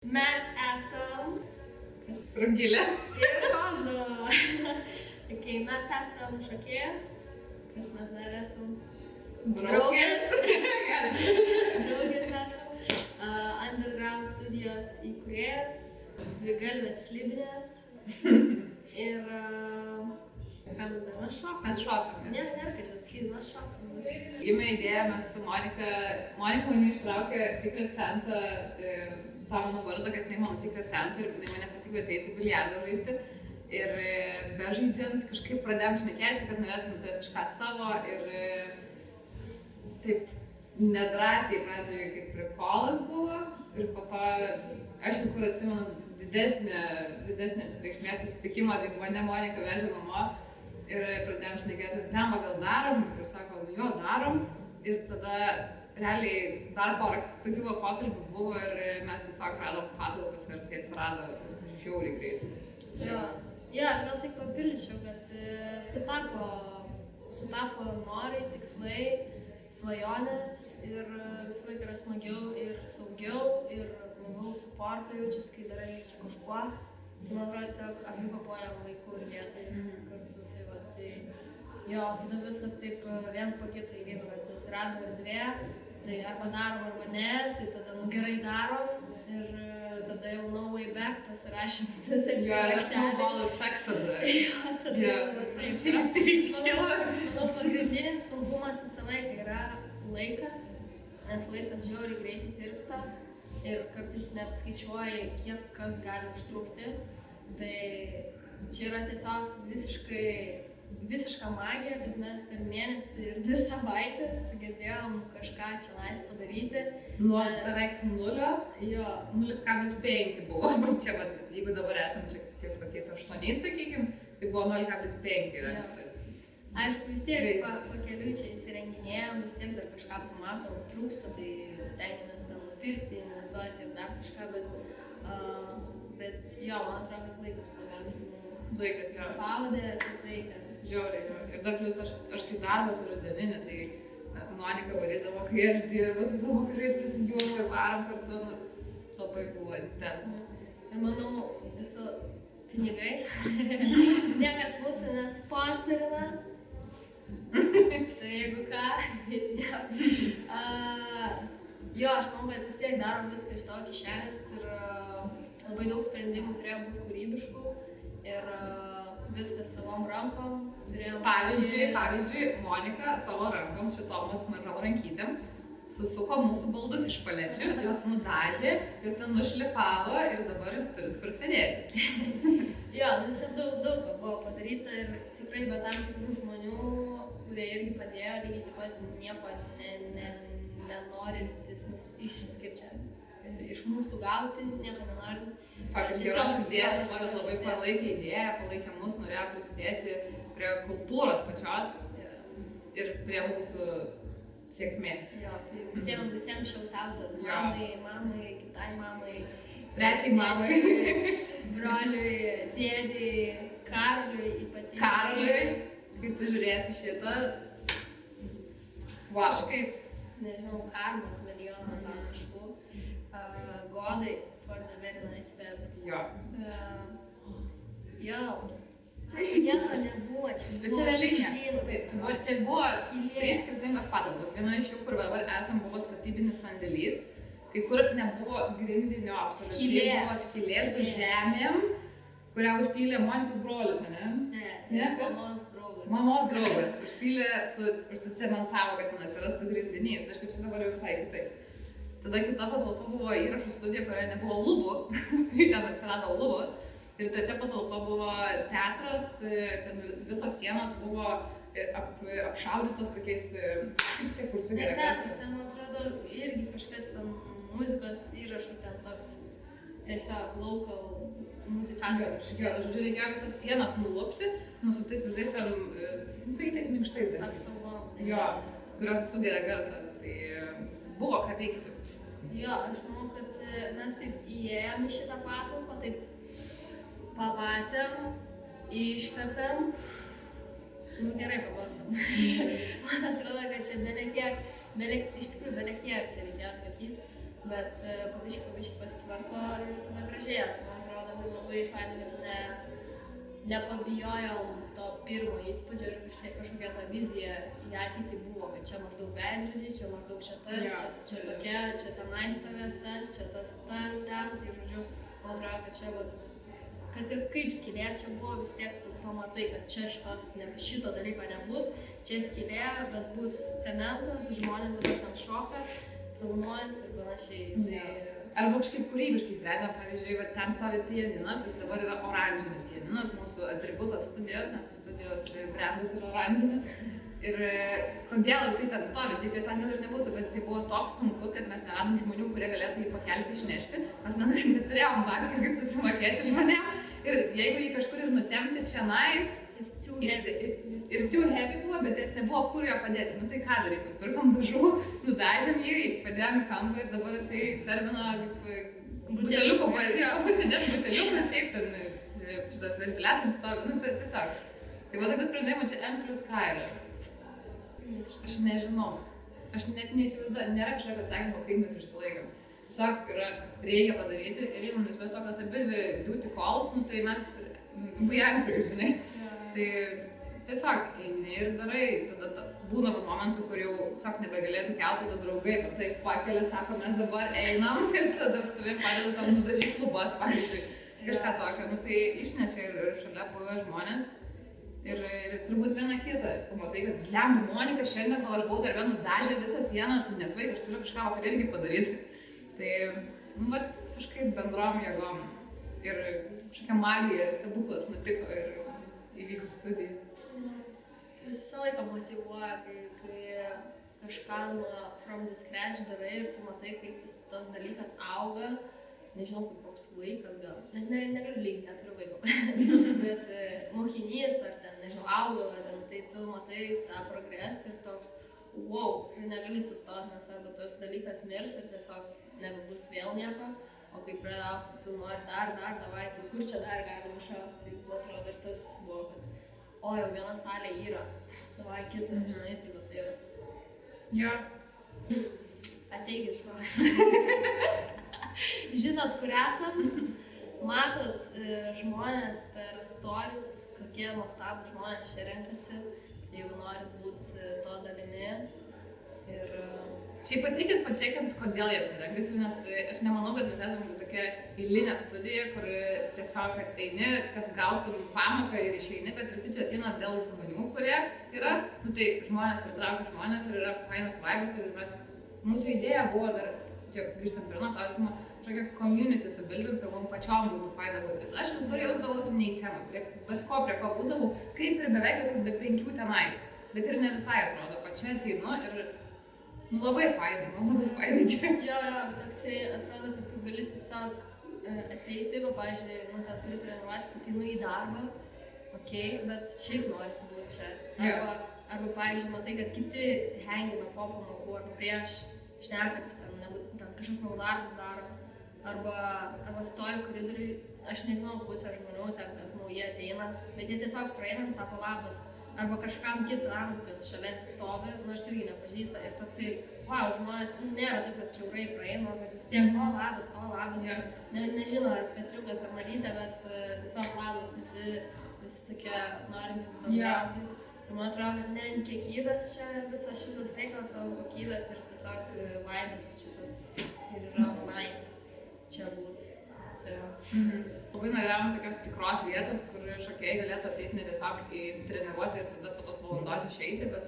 Mes esam Rugilė. ir Kozo. Okay, mes esam šokėjas. Kas mes dar esam? Draugės. Draugės esam. Underground studijos įkūrėjas. Dvigalvės slibinės. Ir ką mes šokam? Mes šokam. Ne, kad čia sakyti, mes šokam. Gimė idėja, mes su Monika mane ištraukė Secret Santa, tą mano vardą, kad tai mano Secret Santa ir jinai mane pasikvietė eiti biliardą žaisti. Ir bežaidžiant kažkaip pradėjom šnekėti, kad norėtume turėti kažką savo ir taip nedrąsiai pradžioje kaip prikolas buvo ir po to aš jau kur atsimenu didesnės reikšmės susitikimą, tai mane Monika vežė namo ir pradėjom šnekėti, blemba gal darom ir sako, jo darom ir tada realiai dar porą tokių pokalbių buvo ir mes tiesiog radom patalpas ir tai atsirado viskas žiauriai greitai. Jo, aš gal tik papildyčiau, kad sutapo norai, tikslai, svajonės ir visą laiką yra smagiau ir saugiau ir labiau suporto jaučiasi, kai darai su kažkuo. Tai man atrodo, tiesiog abi papuolėm laiku ir vietoj kartu. Jo, tada viskas taip viens po kito įvyko, kad atsirado erdvė, tai arba darom arba ne, tai tada gerai darom ir tada jau no way back pasirašėm. Jo, snowball effect tada. Jo, čia visi iškyla. Manau, pagrindinis saugumas visą laiką yra laikas, nes laikas žiauriai greitai tirpsta ir kartais neapskaičiuoji, kiek kas gali užtrukti. Tai čia yra tiesiog visiška magija, kad mes per mėnesį ir 2 savaitės sugebėjom kažką čionais padaryti. Nuo beveik 0, jo, 0,5 buvo, čia va, jeigu dabar esam čia ties kokiais 8, sakykim, tai buvo 0,5 yra. Aišku, vis tiek pakeliui čia įsirenginėjom, vis tiek dar kažką pamatom, trūksta, tai stengiamės ten nupirkti, investuoti ir dar kažką, bet jo, man atrodo, kad laikas Laikas, jo. Spaudė, tikrai, kad Žiauriai, jo. Ir dar plius aš tai darbas rudeninį, tai Monika varydavo, kai aš dirbu, tai dabar vakarais prisijungėm ir varom kartu, labai buvo intens. Ir manau, viso pinigai, niekas mūsų net sponsorina, tai jeigu ką, jo, aš manau, kad vis tiek darom viską iš savo kišenės ir labai daug sprendimų turėjo būti kūrybiškų ir viskas savom rankom turėjom. Pavyzdžiui, Monika savo rankom, šitom mažom rankytėm, susuko mūsų baldus iš palečių, jos nudažė, jos ten nušlifavo ir dabar jūs turit kur sėdėti. Jo, čia daug ko buvo padaryta ir tikrai be tam tikrų žmonių, kurie irgi padėjo, lygiai taip pat nieko nenorintis iš mūsų gauti, nieko nenorim. Sakant, geros širdies, bet labai palaikė idėją, palaikė mus, norėjo prisidėti prie kultūros pačios ir prie mūsų sėkmės. Jo, tai visiems šiautautas, mamai, kitai mamai, trečiai mamai, broliui, dėdei, Karoliui ypatingai. Karoliui, kai tu žiūrėsi šitą, wow. Kažkaip, nežinau, karmas milijoną tam kažkų. Godai for the very nice web. Jo. Jo. Nieko nebuvo, čia bet čia realiai ne. Čia buvo 3 skirtingos patalpos. Viena iš jų, kur dabar esam, buvo statybinis sandėlys, kai kur nebuvo grindinio absoliučiai, buvo skylė su žemėm, kurią užpylė Monikos brolius, ne? Ne, mamos draugas. Mamos draugas užpylė, sucementavo, kad ten atsirastų grindinys. Tai aišku, čia dabar jau visai kitaip. Tada kita patalpa buvo įrašų studija, kurioje nebuvo lubų, tai ten atsirado lubos. Ir trečia patalpa buvo teatras, ten visos sienos buvo apšaudytos tokiais, kaip tie kur sugeria garsą. Ten, man atrodo, irgi kažkas ten muzikos įrašų, ten toks tiesiog local muzikantų. Žodžiu, reikėjo visas sienas nulupti, su tais visais ten, tais minkštais dalykais. Apsaugom. Jo, kurios sugeria garsą. Tai buvo ką veikti. Jo, aš manau, kad mes taip įėjom į šitą patalpą, taip pamatėm, iškvėpėm, gerai pabandom. Man atrodo, kad čia belekiek čia reikėjo atkakyti. bet paviškai pasitvarko ir tada gražiai. Man atrodo, kad labai fainai, kad nepabijojom to pirmo įspūdžio ir kažkokia ta vizija į ateitį buvo, kad čia maždaug veidrodžiai, čia maždaug šitas, čia tokia, čia tenais stovės tas, čia tas ten, tai žodžiu, man atrodo, kad čia kad ir kaip skylė čia buvo, vis tiek tu pamatai, kad čia šito dalyko nebus, čia skylė, bet bus cementas, žmonės dabar tam šoka, filmuojas ir panašiai. Arba kažkaip kūrybiškai sprendėm, pavyzdžiui, ten stovi pianinas, jis dabar yra oranžinis pianinas, mūsų atributas studijos, nes studijos brandas yra oranžinis. Ir kodėl jisai ten stovi, šiaip jau ten gal ir nebūtų, bet jisai buvo toks sunku, kad mes neradom žmonių, kurie galėtų jį pakelti, išnešti, mes neturėjom babkių, kaip susimokėti žmonėm. Ir jeigu jį kažkur ir nutempti čianais, ir too heavy buvo, bet net nebuvo kur jo padėti. Nu tai ką daryti, mes pirkom dažų, nudažėm jį, padėjom į kampą ir dabar jisai servina kaip buteliukų, pasidėti buteliukų, šiaip ten šitas ventiliatorius stovi, nu tai tiesiog. Tai va tokių sprendimų čia M+K yra. Aš nežinau, aš net neįsivaizduoju, nėra kažkokio atsakymo, kaip mes išsilaikom. Tiesiog reikia padaryti ir jeigu mes tokios abi duty calls, nu tai mes we answer, žinai. Tai tiesiog eini ir darai, tada būna momentų, kur jau, tiesiog nebegalėsi kelti, tada draugai, kad taip pakelia, sako, mes dabar einam ir tada su tavim padeda tam nudažyti lubas, pavyzdžiui, kažką tokio, nu tai išnešia ir šalia buvę žmonės ir turbūt viena kita, pamatai, kad blemba Monika šiandien, kol aš buvau dar vien nudažė visą sieną, tu nesvaik, aš turiu kažką vakar irgi padaryti. Tai, nu, vat, kažkaip bendrom jėgom ir kažkokia magija, stebuklas nutiko ir įvyko studija. Visą laiką motyvuoja, kai kažką from the scratch darai ir tu matai, kaip tas dalykas auga. Nežinau, kaip koks vaikas gal, net negaliu lyginti, neturiu vaiko, bet mokinys ar ten, nežinau, augalą, tai tu matai tą progresą ir toks, wow, tu negali sustoti, nes arba tas dalykas mirs ir tiesiog nebebus vėl nieko, o kai pradeda augti, tu nori dar, davai, tai kur čia dar galima išaugti, tai man atrodo ir tas buvo, kad o jau viena salė yra, davai kitą, žinai, tai va tai yra. Jo. Ateik iš klausimus. Žinot, kur esam, matot žmonės per stories, kokie nuostabūs žmonės čia renkasi, jeigu norit būti to dalimi. Ir šiaip pateikit pačiekint, kodėl jie čia renkasi, nes aš nemanau, kad mes esame tokia eilinė studija, kur tiesiog ateini, kad gautum pamoką ir išeini, bet visi čia ateina dėl žmonių, kurie yra, nu tai žmonės pritraukia žmonės ir yra fainas vibes ir mūsų idėja buvo dar, čia grįžtam prie nuo klausimą, kažkokią community subildint, kad mums pačiom būtų faina būtis. Aš visur jausdavausi neįtemą, bet ko prie ko būdavau, kaip ir beveik toks be 5 tenais, bet ir ne visai atrodo, o čia ateinu ir nu labai fainai čia. Jo, toksai atrodo, kad tu gali tiesiog ateiti, pavyzdžiui, nu ten turi treniruotis, ateinu į darbą, okei, bet šiaip norisi būti čia. Arba pavyzdžiui, matai, kad kiti hengina po pamokų arba prieš šnekas, ten kažkas namų darbus daro, arba stovi koridoriui, aš nežinau pusę žmonių, ten kas nauji ateina, bet jie tiesiog praeinant sako labas, arba kažkam kitam, kas šalia stovi, nors irgi nepažįsta ir toksai, wow, žmonės nėra taip, kad kiaurai praeina, bet vis tiek, o labas, nežino ar Petriukas ar Marytė, bet tiesiog labas, visi tokie norintys bendrauti. Ir man atrodo, kad ne ant kiekybės čia visas šitas reikalas, o kokybės ir tiesiog vibes šitas ir yra nice čia būt. Labai norėjom tokios tikros vietos, kur šokėjai galėtų ateiti ne tiesiog į treniruotę ir tada po tos valandos išeiti, bet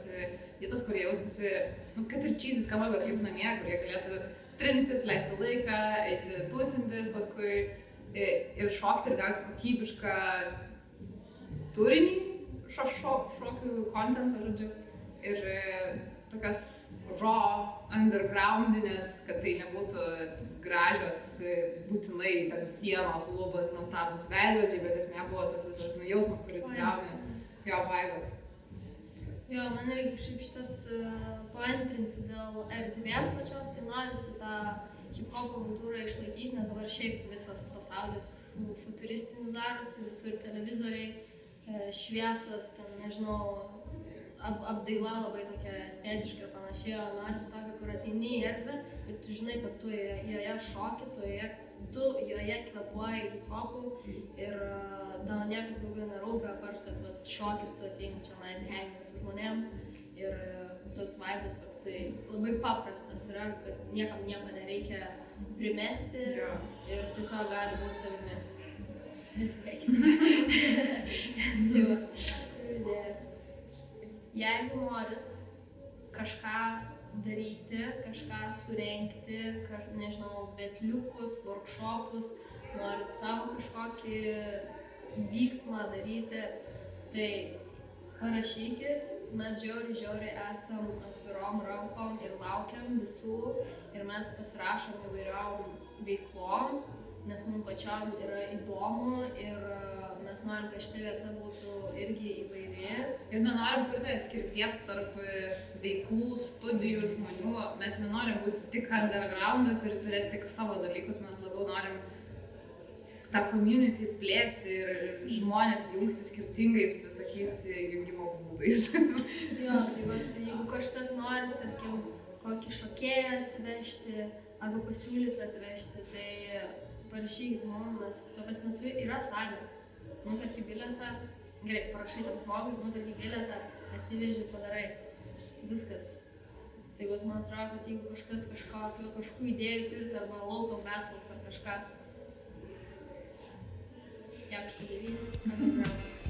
vietos, kur jie jaustųsi, nu, kad ir čyzis skamba, bet kaip namie, kur jie galėtų trintis, leisti laiką, eiti tūsintis, paskui ir šokti ir gauti kokybišką turinį, šokių kontentą, žodžiu, ir tokias raw, undergroundinės, kad tai nebūtų gražios, būtinai ten sienos, lubos, nuostabus veidrodžiai, bet esmė buvo tas visas jausmas, kurį tu gauni, jo vibes. Jo, man irgi kažkaip šitas paantrinsiu dėl erdvės pačios, tai norisi tą hip-hopo kultūrą išlaikyti, nes dabar šiaip visas pasaulis futuristinis darosi, visur televizoriai, šviesas, ten, nežinau, apdaila labai tokia estetiška ir panašiai, o norisi tokio, kur ateini į erdvę ir tu žinai, kad tu joje šoki, tu joje kvėpuoji hip-hopu ir tau niekas daugiau nerūpia, apart, kad vat, šokis tu ateini čia hanging su žmonėm ir tas vibes toksai labai paprastas yra, kad niekam nieko nereikia primesti ir tiesiog gali būti savimi. Jeigu norit kažką daryti, kažką surengti, nežinau, vetliukus, workshopus, norit savo kažkokį vyksmą daryti, tai parašykit, mes žiauriai esam atvirom rankom ir laukiam visų ir mes pasirašom įvairiom veiklom, nes mums pačiam yra įdomu ir mes norim, kad šita vieta būtų irgi įvairi. Ir nenorim kurti atskirties tarp veiklų, studijų žmonių, mes nenorim būti tik undergroundas ir turėti tik savo dalykus, mes labiau norim tą community plėsti ir žmonės jungti skirtingais visokiais jungimo būdais. Jo, tai vat, jeigu kažkas nori, tarkim, kokį šokėją atsivežti arba pasiūlyti atvežti, tai parašykit mums, tuo prasme, yra salė, nuperki bilietą, gerai, parašai tam žmogui, nuperki bilietą, atsiveži, padarai, viskas. Tai vat, man atrodo, kad jeigu kažkas kažkokių idėjų turite arba local battles ar kažką, Jakšto 9, underground.